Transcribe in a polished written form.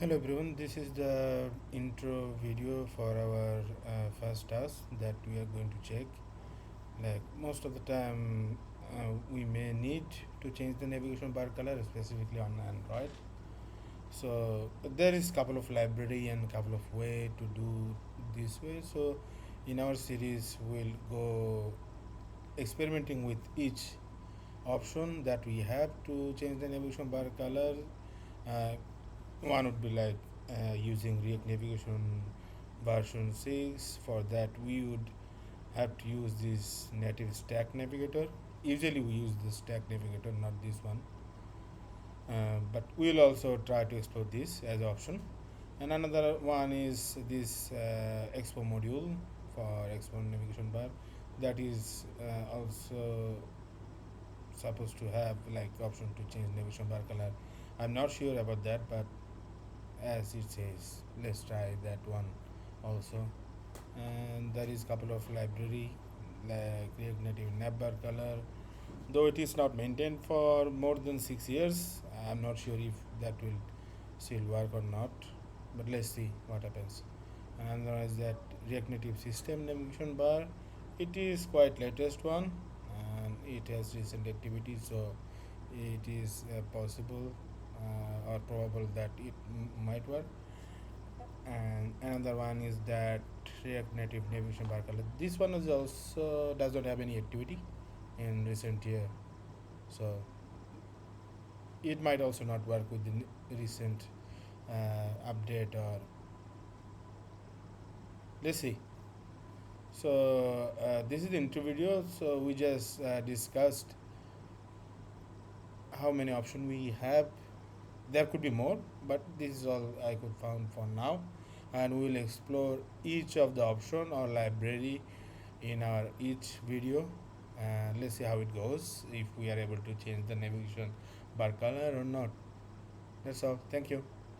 Hello everyone, this is the intro video for our first task that we are going to check. Like most of the time, we may need to change the navigation bar color, specifically on Android. So there is couple of library and couple of way to do this way. So in our series, we'll go experimenting with each option that we have to change the navigation bar color. Uh, One would be like using React Navigation version 6. For that, we would have to use this native stack navigator. Usually, we use the stack navigator, not this one. But we'll also try to explore this as option. And another one is this Expo module for Expo navigation bar. That is also supposed to have like option to change navigation bar color. I'm not sure about that, but as it says, let's try that one also. And there is couple of library like React Native navbar color, though it is not maintained for more than 6 years. I'm not sure if that will still work or not, but let's see what happens. And another is that React Native system navigation bar. It is quite latest one, and it has recent activity, so it is possible or probable that it might work. And another one is that React Native navigation bar color. This one is also does not have any activity in recent year, so it might also not work with the recent update, or let's see. So this is the intro video. So we just discussed how many options we have. There could be more, but this is all I could found for now, and we will explore each of the option or library in our each video, and let's see how it goes, if we are able to change the navigation bar color or not. That's all. Thank you.